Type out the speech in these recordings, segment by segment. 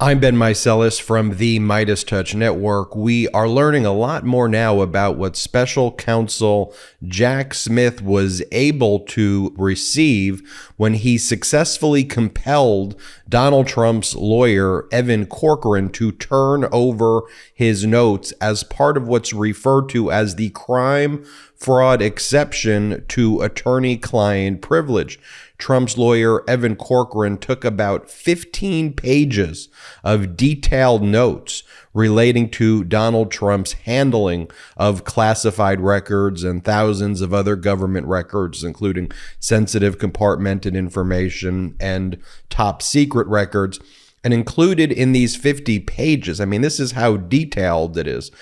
I'm Ben Meiselas from the MeidasTouch Network. We are learning a lot more now about what Special Counsel Jack Smith was able to receive when he successfully compelled Donald Trump's lawyer, Evan Corcoran, to turn over his notes as part of what's referred to as the crime fraud exception to attorney-client privilege. Trump's lawyer, Evan Corcoran, took about 15 pages of detailed notes relating to Donald Trump's handling of classified records and thousands of other government records, including sensitive compartmented information and top secret records. And included in these 50 pages, I mean, this is how detailed it is.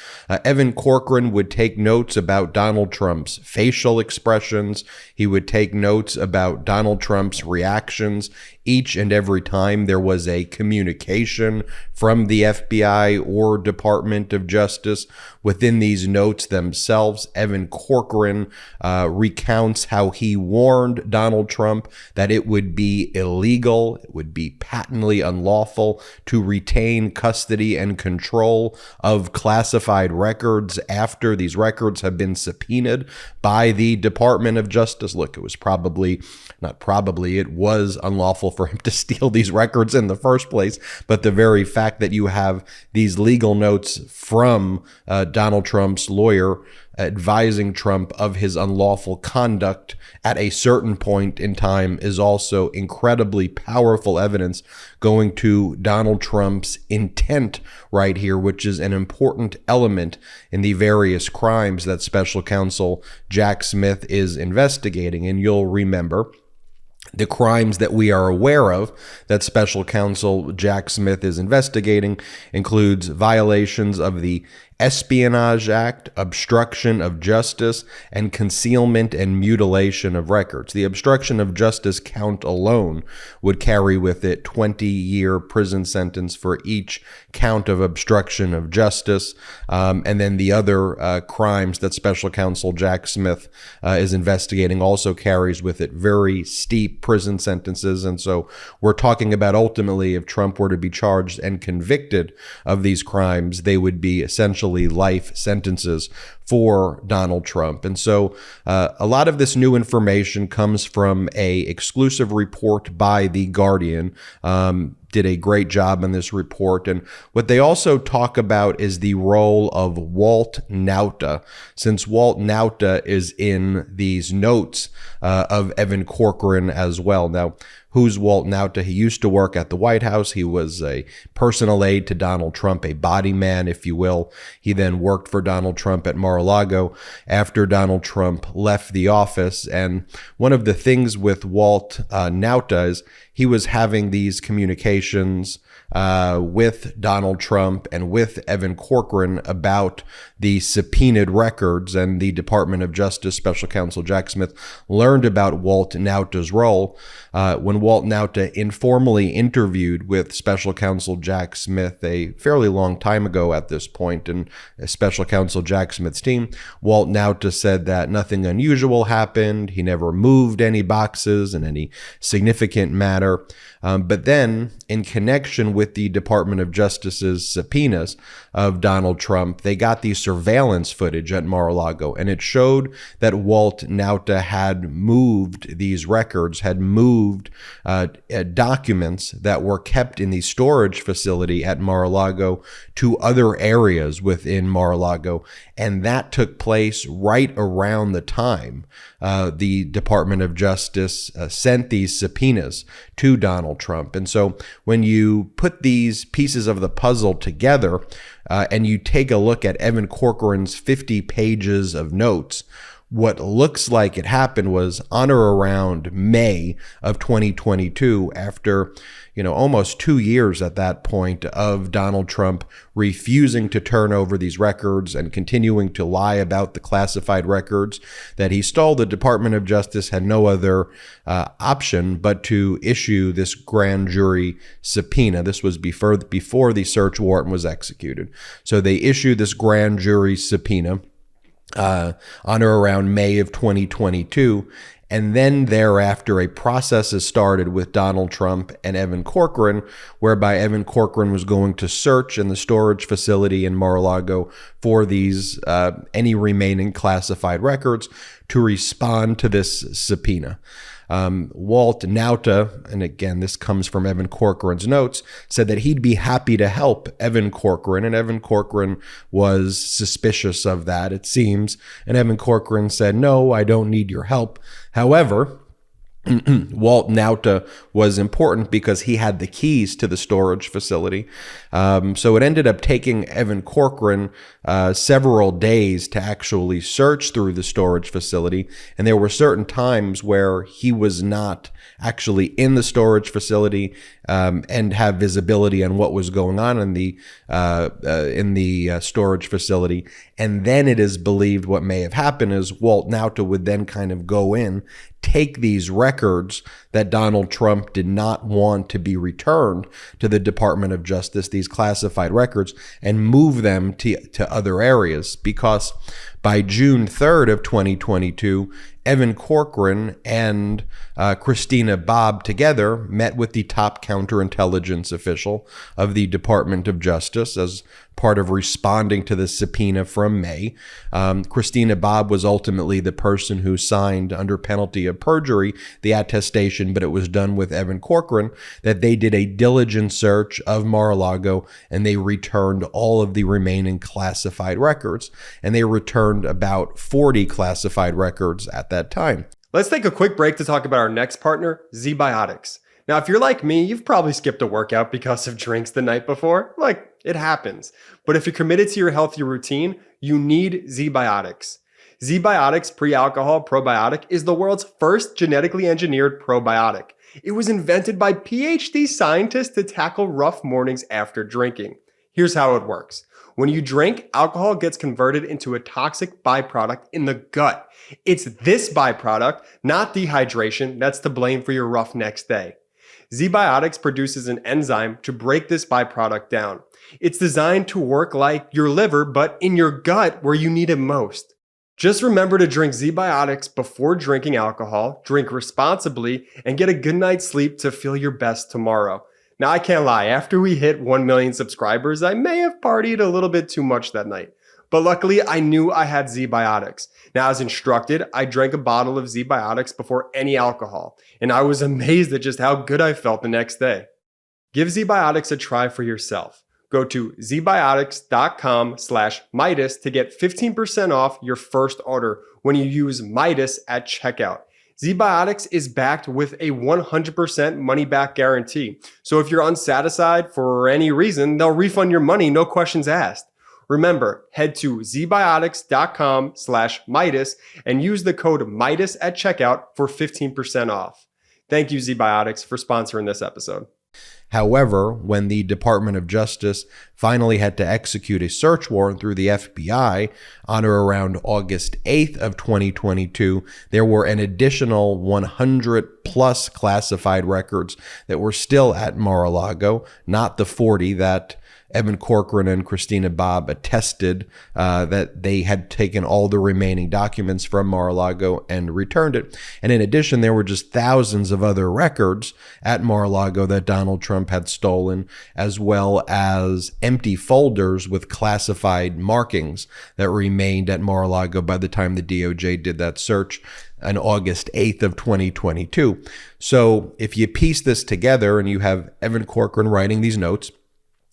Evan Corcoran would take notes about Donald Trump's facial expressions. He would take notes about Donald Trump's reactions each and every time there was a communication from the FBI or Department of Justice. Within these notes themselves, Evan Corcoran recounts how he warned Donald Trump that it would be illegal, it would be patently unlawful to retain custody and control of classified records after these records have been subpoenaed by the Department of Justice. Look, it was it was unlawful for him to steal these records in the first place, but the very fact that you have these legal notes from Donald Trump's lawyer advising Trump of his unlawful conduct at a certain point in time is also incredibly powerful evidence going to Donald Trump's intent right here, which is an important element in the various crimes that Special Counsel Jack Smith is investigating. And you'll remember the crimes that we are aware of that Special Counsel Jack Smith is investigating includes violations of the Espionage Act, obstruction of justice, and concealment and mutilation of records. The obstruction of justice count alone would carry with it 20-year prison sentence for each count of obstruction of justice. And then the other crimes that Special Counsel Jack Smith is investigating also carries with it very steep prison sentences. And so we're talking about ultimately, if Trump were to be charged and convicted of these crimes, they would be essentially life sentences for Donald Trump. And so a lot of this new information comes from a exclusive report by The Guardian. Did a great job in this report. And what they also talk about is the role of Walt Nauta, since Walt Nauta is in these notes of Evan Corcoran as well. Now, who's Walt Nauta? He used to work at the White House. He was a personal aide to Donald Trump, a body man, if you will. He then worked for Donald Trump at Mar-a-Lago after Donald Trump left the office. And one of the things with Walt Nauta is he was having these communications with Donald Trump and with Evan Corcoran about the subpoenaed records, and the Department of Justice Special Counsel Jack Smith learned about Walt Nauta's role when Walt Nauta informally interviewed with Special Counsel Jack Smith a fairly long time ago at this point, and Special Counsel Jack Smith's team. Walt Nauta said that nothing unusual happened. He never moved any boxes in any significant manner. But then, in connection with the Department of Justice's subpoenas of Donald Trump, they got the surveillance footage at Mar-a-Lago, and it showed that Walt Nauta had moved these records, had moved documents that were kept in the storage facility at Mar-a-Lago to other areas within Mar-a-Lago. And that took place right around the time the Department of Justice sent these subpoenas to Donald Trump. And so when you put these pieces of the puzzle together and you take a look at Evan Corcoran's 50 pages of notes, what looks like it happened was on or around May of 2022, after almost 2 years at that point of Donald Trump refusing to turn over these records and continuing to lie about the classified records that he stole. The Department of Justice had no other option but to issue this grand jury subpoena. This was before the search warrant was executed. So they issued this grand jury subpoena on or around May of 2022. And then thereafter, a process is started with Donald Trump and Evan Corcoran, whereby Evan Corcoran was going to search in the storage facility in Mar-a-Lago for these any remaining classified records to respond to this subpoena. Walt Nauta, and again, this comes from Evan Corcoran's notes, said that he'd be happy to help Evan Corcoran, and Evan Corcoran was suspicious of that, it seems. And Evan Corcoran said, "No, I don't need your help." However, Walt Nauta was important because he had the keys to the storage facility. So it ended up taking Evan Corcoran several days to actually search through the storage facility. And there were certain times where he was not actually in the storage facility and have visibility on what was going on in the storage facility. And then it is believed what may have happened is Walt Nauta would then kind of go in, take these records that Donald Trump did not want to be returned to the Department of Justice, these classified records, and move them to other areas. Because by June 3rd of 2022, Evan Corcoran and Christina Bobb together met with the top counterintelligence official of the Department of Justice as part of responding to the subpoena from May. Christina Bobb was ultimately the person who signed under penalty of perjury the attestation, but it was done with Evan Corcoran, that they did a diligent search of Mar-a-Lago and they returned all of the remaining classified records. And they returned about 40 classified records at that time. Let's take a quick break to talk about our next partner, Zbiotics. Now, if you're like me, you've probably skipped a workout because of drinks the night before. Like, it happens. But if you're committed to your healthy routine, you need Zbiotics. Zbiotics Pre-Alcohol Probiotic is the world's first genetically engineered probiotic. It was invented by PhD scientists to tackle rough mornings after drinking. Here's how it works. When you drink, alcohol gets converted into a toxic byproduct in the gut. It's this byproduct, not dehydration, that's to blame for your rough next day. Zbiotics produces an enzyme to break this byproduct down. It's designed to work like your liver, but in your gut where you need it most. Just remember to drink Zbiotics before drinking alcohol, drink responsibly, and get a good night's sleep to feel your best tomorrow. Now, I can't lie, after we hit 1 million subscribers, I may have partied a little bit too much that night. But luckily, I knew I had Zbiotics. Now, as instructed, I drank a bottle of Zbiotics before any alcohol, and I was amazed at just how good I felt the next day. Give Zbiotics a try for yourself. Go to zbiotics.com/Meidas to get 15% off your first order when you use Meidas at checkout. Zbiotics is backed with a 100% money-back guarantee. So if you're unsatisfied for any reason, they'll refund your money, no questions asked. Remember, head to zbiotics.com/Meidas and use the code Meidas at checkout for 15% off. Thank you, Zbiotics, for sponsoring this episode. However, when the Department of Justice finally had to execute a search warrant through the FBI on or around August 8th of 2022, there were an additional 100 plus classified records that were still at Mar-a-Lago, not the 40 that Evan Corcoran and Christina Bobb attested that they had taken all the remaining documents from Mar-a-Lago and returned it. And in addition, there were just thousands of other records at Mar-a-Lago that Donald Trump had stolen, as well as empty folders with classified markings that remained at Mar-a-Lago by the time the DOJ did that search on August 8th of 2022. So if you piece this together and you have Evan Corcoran writing these notes,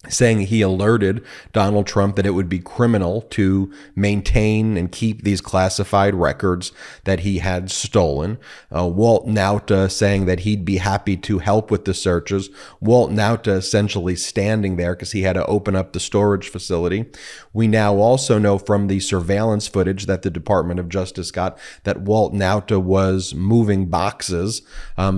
saying he alerted Donald Trump that it would be criminal to maintain and keep these classified records that he had stolen. Walt Nauta saying that he'd be happy to help with the searches. Walt Nauta essentially standing there because he had to open up the storage facility. We now also know from the surveillance footage that the Department of Justice got that Walt Nauta was moving boxes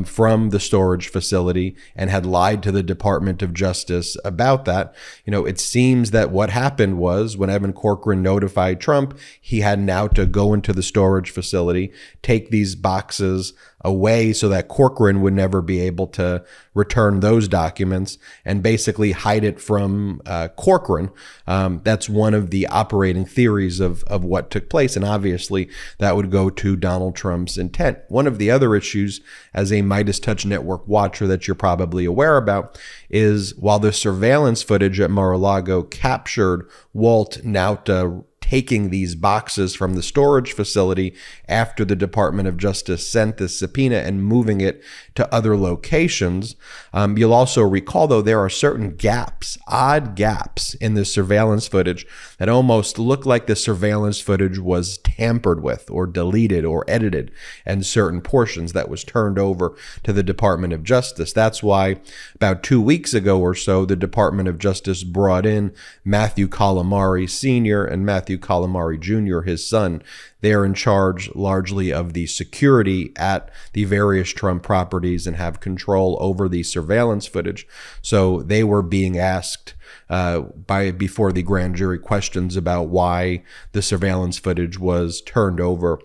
from the storage facility and had lied to the Department of Justice about that. You know, it seems that what happened was when Evan Corcoran notified Trump, he had Nauta go into the storage facility, take these boxes away so that Corcoran would never be able to return those documents and basically hide it from Corcoran. That's one of the operating theories of what took place. And obviously that would go to Donald Trump's intent. One of the other issues as a MeidasTouch network watcher that you're probably aware about is while the surveillance footage at Mar-a-Lago captured Walt, Nauta, taking these boxes from the storage facility after the Department of Justice sent the subpoena and moving it to other locations. You'll also recall, though, there are certain gaps, odd gaps in the surveillance footage that almost look like the surveillance footage was tampered with or deleted or edited, and certain portions that was turned over to the Department of Justice. That's why about 2 weeks ago or so, the Department of Justice brought in Matthew Calamari Sr. and Matthew Calamari Jr., his son. They're in charge largely of the security at the various Trump properties and have control over the surveillance footage. So they were being asked before the grand jury questions about why the surveillance footage was turned over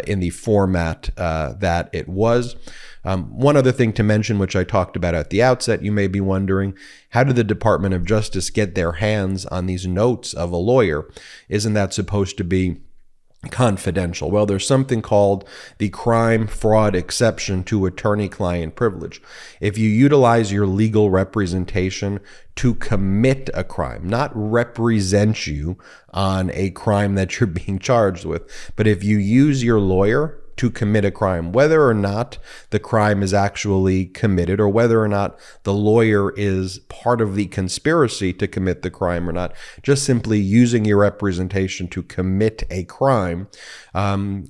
in the format that it was. One other thing to mention, which I talked about at the outset, you may be wondering, how did the Department of Justice get their hands on these notes of a lawyer? Isn't that supposed to be confidential? Well, there's something called the crime fraud exception to attorney-client privilege. If you utilize your legal representation to commit a crime, not represent you on a crime that you're being charged with, but if you use your lawyer to commit a crime, whether or not the crime is actually committed or whether or not the lawyer is part of the conspiracy to commit the crime or not, just simply using your representation to commit a crime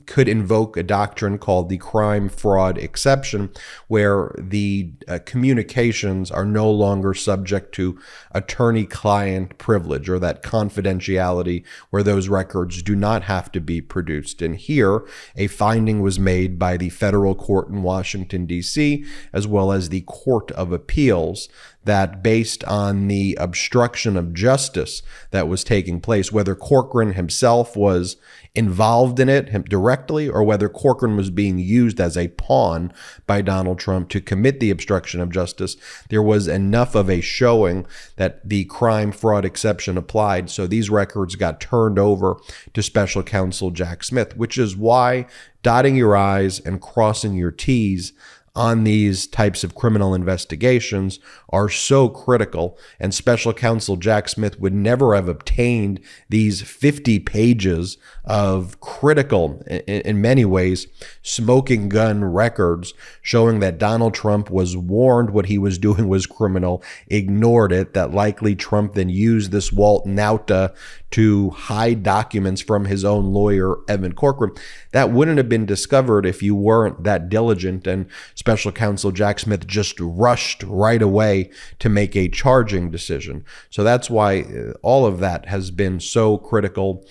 could invoke a doctrine called the crime fraud exception, where the communications are no longer subject to attorney-client privilege, or that confidentiality where those records do not have to be produced. And here, a finding was made by the federal court in Washington, D.C., as well as the Court of Appeals, that based on the obstruction of justice that was taking place, whether Corcoran himself was involved in it directly or whether Corcoran was being used as a pawn by Donald Trump to commit the obstruction of justice, there was enough of a showing that the crime fraud exception applied. So these records got turned over to Special Counsel Jack Smith, which is why dotting your I's and crossing your T's on these types of criminal investigations are so critical. And Special Counsel Jack Smith would never have obtained these 50 pages of critical, in many ways, smoking gun records showing that Donald Trump was warned what he was doing was criminal, ignored it, that likely Trump then used this Walt, Nauta to hide documents from his own lawyer, Evan Corcoran. That wouldn't have been discovered if you weren't that diligent, and Special Counsel Jack Smith just rushed right away to make a charging decision. So that's why all of that has been so critical,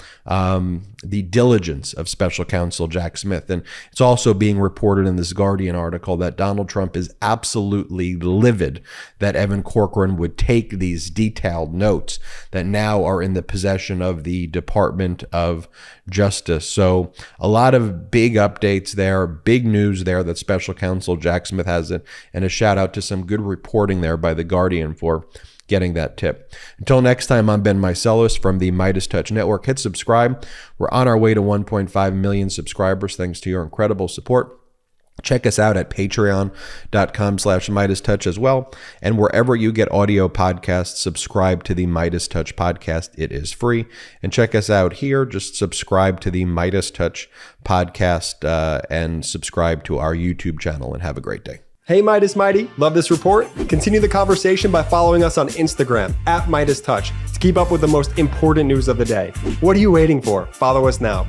the diligence of Special Counsel Jack Smith. And it's also being reported in this Guardian article that Donald Trump is absolutely livid that Evan Corcoran would take these detailed notes that now are in the possession of the Department of Justice. So a lot of big updates there, big news there that Special Counsel Jack Smith has it, and a shout out to some good reporting there by the Guardian for getting that tip. Until next time, I'm Ben Meiselas from the MeidasTouch Network. Hit subscribe. We're on our way to 1.5 million subscribers thanks to your incredible support. Check us out at patreon.com/MeidasTouch as well. And wherever you get audio podcasts, subscribe to the MeidasTouch podcast. It is free. And check us out here. Just subscribe to the MeidasTouch podcast and subscribe to our YouTube channel, and have a great day. Hey Meidas Mighty, love this report? Continue the conversation by following us on Instagram at MeidasTouch to keep up with the most important news of the day. What are you waiting for? Follow us now.